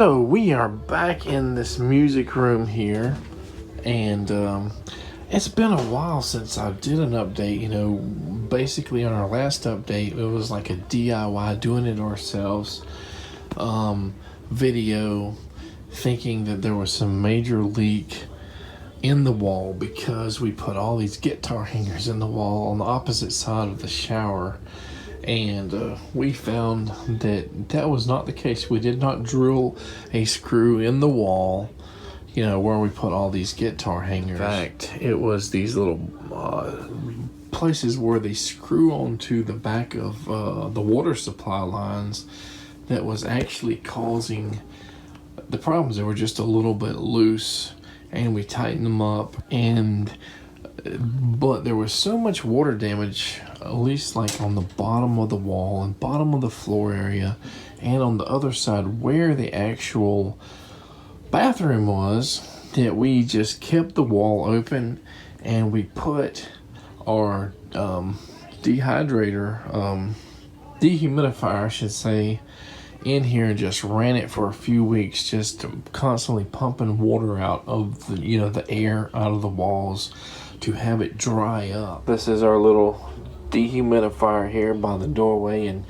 So we are back in this music room here, and it's been a while since I did an update. Basically on our last update, it was like a DIY, doing it ourselves video, thinking that there was some major leak in the wall because we put all these guitar hangers in the wall on the opposite side of the shower. And we found that that was not the case. We did not drill a screw in the wall, where we put all these guitar hangers. In fact, it was these little places where they screw onto the back of the water supply lines that was actually causing the problems. They were just a little bit loose, and we tightened them up, but there was so much water damage, at least like on the bottom of the wall and bottom of the floor area, and on the other side where the actual bathroom was, that we just kept the wall open, and we put our dehumidifier, I should say, in here, and just ran it for a few weeks, just constantly pumping water out of the air out of the walls to have it dry up. This is our little dehumidifier here by the doorway, and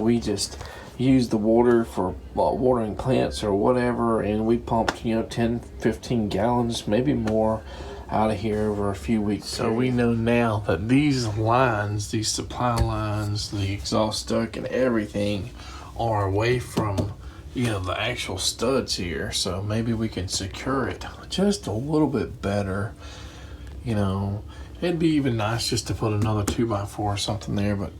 we just use the water for watering plants or whatever, and we pumped 10-15 gallons, maybe more, out of here over a few weeks. So we know now that these lines, these supply lines, the exhaust duct and everything are away from the actual studs here, so maybe we can secure it just a little bit better. It'd be even nice just to put another 2x4 or something there, but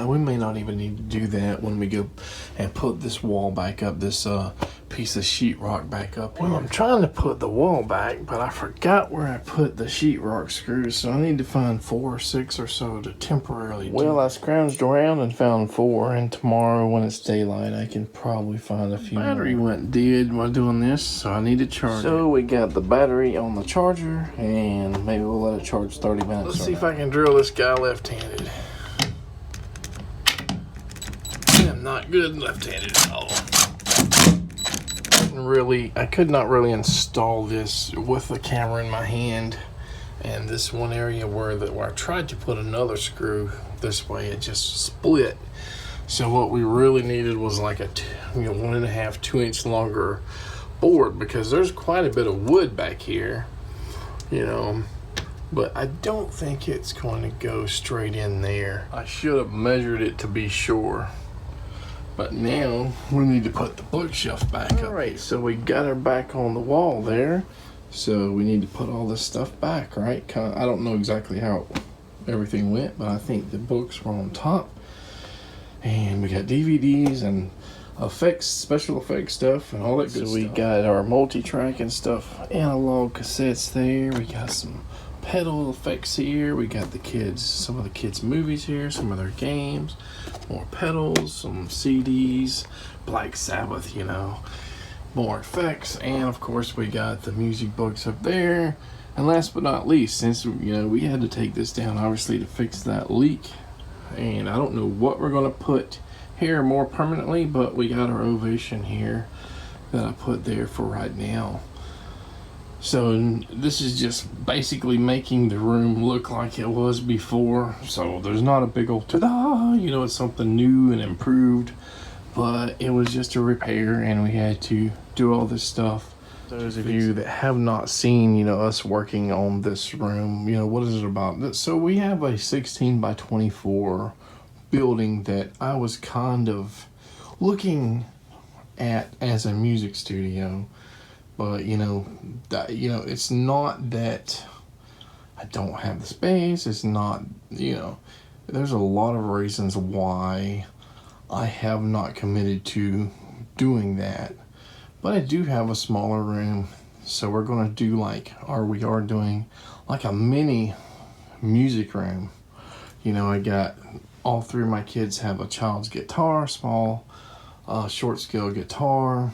we may not even need to do that when we go and put this wall back up, this piece of sheetrock back up. Well, I'm trying to put the wall back, but I forgot where I put the sheetrock screws, so I need to find 4 or 6 or so to temporarily do. Well, I scrounged around and found 4, and tomorrow when it's daylight, I can probably find a few. Battery went dead while doing this, so I need to charge it. So we got the battery on the charger, and maybe we'll let it charge 30 minutes. Let's see if I can drill this guy left-handed. I'm not good left-handed at all. I could not really install this with the camera in my hand, and this one area where I tried to put another screw this way, it just split. So what we really needed was like a 1.5, 2 inch longer board, because there's quite a bit of wood back here, but I don't think it's going to go straight in there. I should have measured it to be sure. But now we need to put the bookshelf back up. All right, so we got her back on the wall there. So we need to put all this stuff back, right? I don't know exactly how everything went, but I think the books were on top. And we got DVDs and special effects stuff and all that good stuff. So we got our multi-track and stuff, analog cassettes there. We got some pedal effects here. We got some of the kids' movies here, some of their games, more pedals, some CDs, Black Sabbath, more effects, and of course we got the music books up there. And last but not least, since we had to take this down obviously to fix that leak, and I don't know what we're going to put here more permanently, but we got our Ovation here that I put there for right now. So this is just basically making the room look like it was before. So there's not a big old ta-da, it's something new and improved, but it was just a repair, and we had to do all this stuff. Those of you that have not seen, us working on this room, what is it about? So we have a 16 by 24 building that I was kind of looking at as a music studio. But it's not that I don't have the space. It's not, there's a lot of reasons why I have not committed to doing that. But I do have a smaller room, so we're going to do we are doing like a mini music room. I got all 3 of my kids have a child's guitar, small short scale guitar.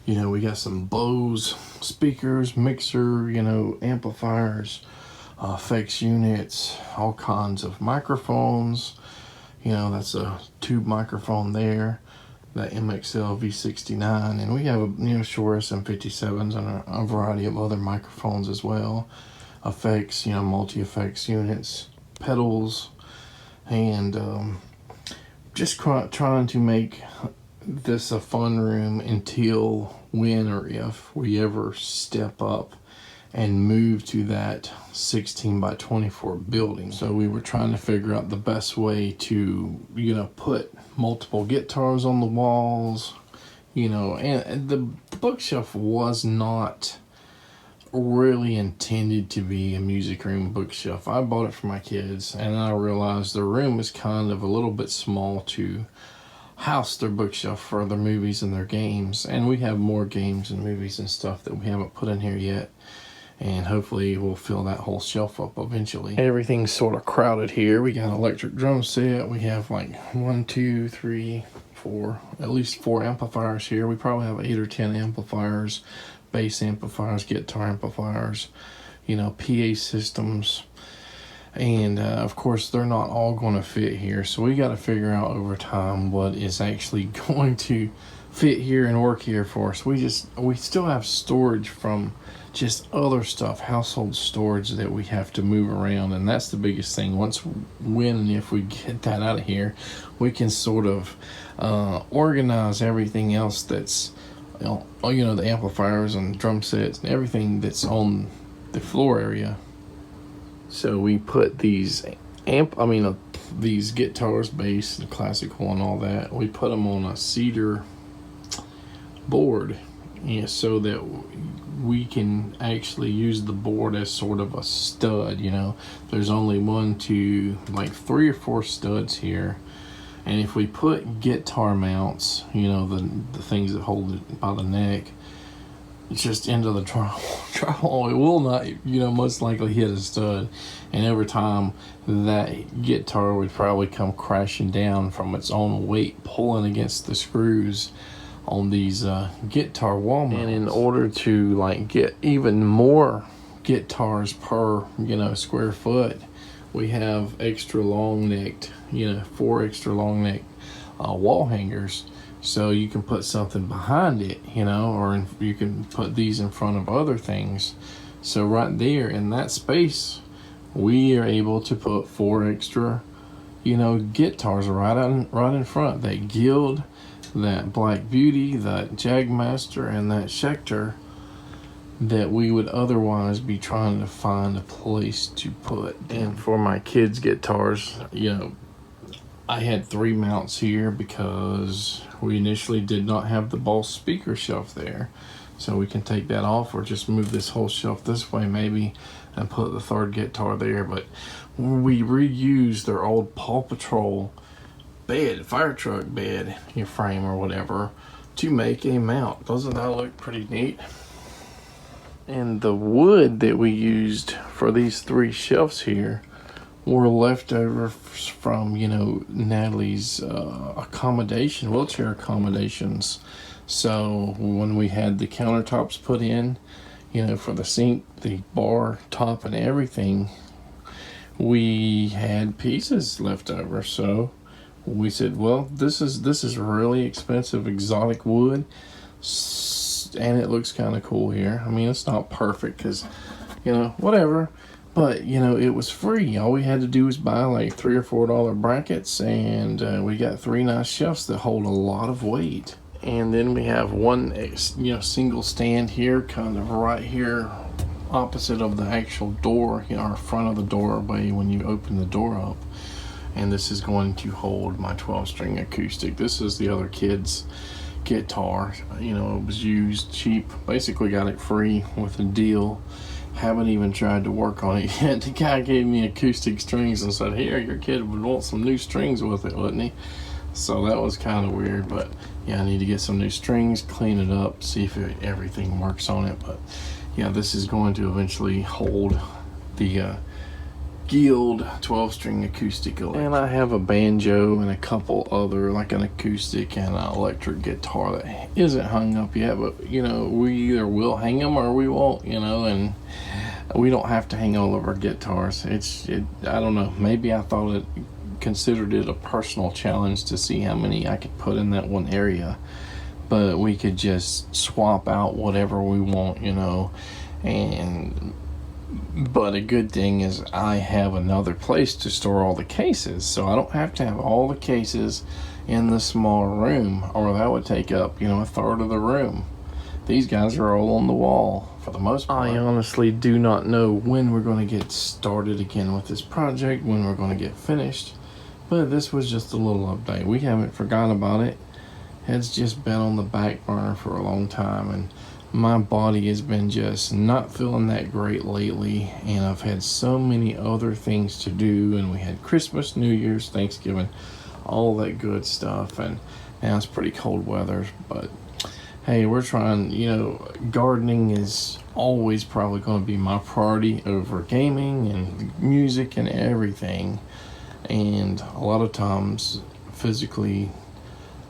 We got some Bose speakers, mixer, amplifiers, effects units, all kinds of microphones. That's a tube microphone there. the MXL V69, and we have Shure SM57s and a variety of other microphones as well, effects, multi-effects units, pedals, and just trying to make this a fun room until when or if we ever step up and move to that 16 by 24 building. So we were trying to figure out the best way to, put multiple guitars on the walls, and the bookshelf was not really intended to be a music room bookshelf. I bought it for my kids, and I realized the room is kind of a little bit small to house their bookshelf for their movies and their games. And we have more games and movies and stuff that we haven't put in here yet. And hopefully we'll fill that whole shelf up eventually. Everything's sort of crowded here. We got an electric drum set. We have like 1, 2, 3, 4, at least 4 amplifiers here. We probably have 8 or 10 amplifiers, bass amplifiers, guitar amplifiers, PA systems. And of course they're not all going to fit here. So we got to figure out over time what is actually going to fit here and work here for us. We still have storage from just other stuff, household storage that we have to move around, and that's the biggest thing. When and if we get that out of here, we can sort of organize everything else that's the amplifiers and drum sets and everything that's on the floor area. So we put these these guitars, bass, the classical and all that, we put them on a cedar board, so that we can actually use the board as sort of a stud. There's only 1, 2, like 3 or 4 studs here, and if we put guitar mounts, the things that hold it by the neck, just into the drywall, it will not, most likely hit a stud, and over time that guitar would probably come crashing down from its own weight pulling against the screws on these guitar wall mounts. And in order to get even more guitars per square foot, we have extra long necked 4 extra long neck wall hangers, so you can put something behind it, or you can put these in front of other things. So right there in that space, we are able to put 4 extra guitars right in front. That Guild, that Black Beauty, that Jagmaster, and that Schecter that we would otherwise be trying to find a place to put. And for my kids' guitars, I had 3 mounts here because we initially did not have the Boss speaker shelf there. So we can take that off, or just move this whole shelf this way maybe and put the 3rd guitar there. But we reused their old Paw Patrol bed, fire truck bed, frame or whatever, to make a mount. Doesn't that look pretty neat? And the wood that we used for these 3 shelves here were left over from Natalie's wheelchair accommodations. So when we had the countertops put in, for the sink, the bar top and everything, we had pieces left over. So we said, well, this is really expensive exotic wood, and it looks kind of cool here. I mean, it's not perfect because whatever, but it was free. All we had to do was buy like $3 or $4 brackets, and we got 3 nice shelves that hold a lot of weight. And then we have one single stand here, kind of right here opposite of the actual door, our front of the doorway when you open the door up. And this is going to hold my 12-string acoustic. This is the other kid's guitar. It was used cheap. Basically got it free with a deal. Haven't even tried to work on it yet. The guy gave me acoustic strings and said, here, your kid would want some new strings with it, wouldn't he? So that was kind of weird, but yeah, I need to get some new strings, clean it up, see if everything works on it. But yeah, this is going to eventually hold the Guild 12-string acoustic electric. And I have a banjo and a couple other, like an acoustic and an electric guitar that isn't hung up yet, but we either will hang them or we won't, and we don't have to hang all of our guitars. I don't know, maybe I thought it considered it a personal challenge to see how many I could put in that one area. But we could just swap out whatever we want, you know. But a good thing is I have another place to store all the cases, so I don't have to have all the cases in the small room, or that would take up, you know, a third of the room. These guys are all on the wall for the most part. I honestly do not know when we're going to get started again with this project, when we're going to get finished, but this was just a little update. We haven't forgotten about it. It's just been on the back burner for a long time, and my body has been just not feeling that great lately, and I've had so many other things to do, and we had Christmas, New Year's, Thanksgiving, all that good stuff, and now it's pretty cold weather, but hey, we're trying, you know, gardening is always probably going to be my priority over gaming and music and everything, and a lot of times physically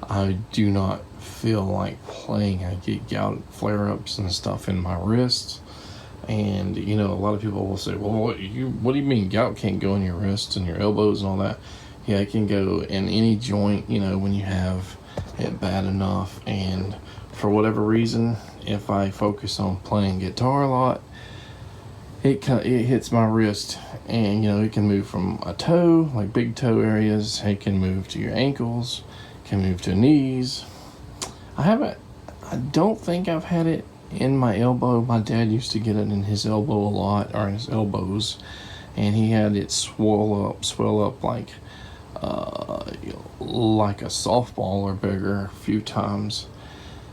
I do not feel like playing. I get gout flare-ups and stuff in my wrists, and you know, a lot of people will say, well, what do you mean gout can't go in your wrists and your elbows and all that? Yeah, it can go in any joint, you know, when you have it bad enough. And for whatever reason, if I focus on playing guitar a lot, it hits my wrist, and you know, it can move from a toe, like big toe areas, it can move to your ankles, can move to knees. I don't think I've had it in my elbow. My dad used to get it in his elbow a lot, or in his elbows, and he had it swell up like a softball or bigger a few times.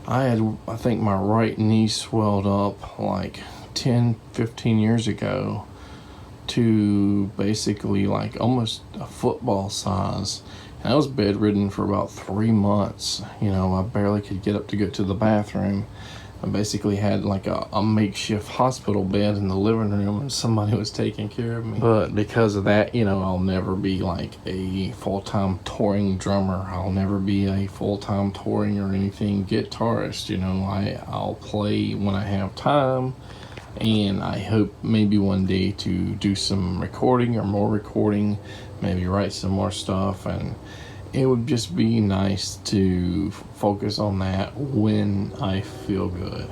I think my right knee swelled up like 10-15 years ago to basically like almost a football size. And I was bedridden for about 3 months. You know, I barely could get up to go to the bathroom. I basically had like a makeshift hospital bed in the living room, and somebody was taking care of me. But because of that, you know, I'll never be like a full-time touring drummer. I'll never be a full-time touring or anything guitarist. You know, I'll play when I have time, and I hope maybe one day to do some recording or more recording, maybe write some more stuff, and it would just be nice to focus on that when I feel good.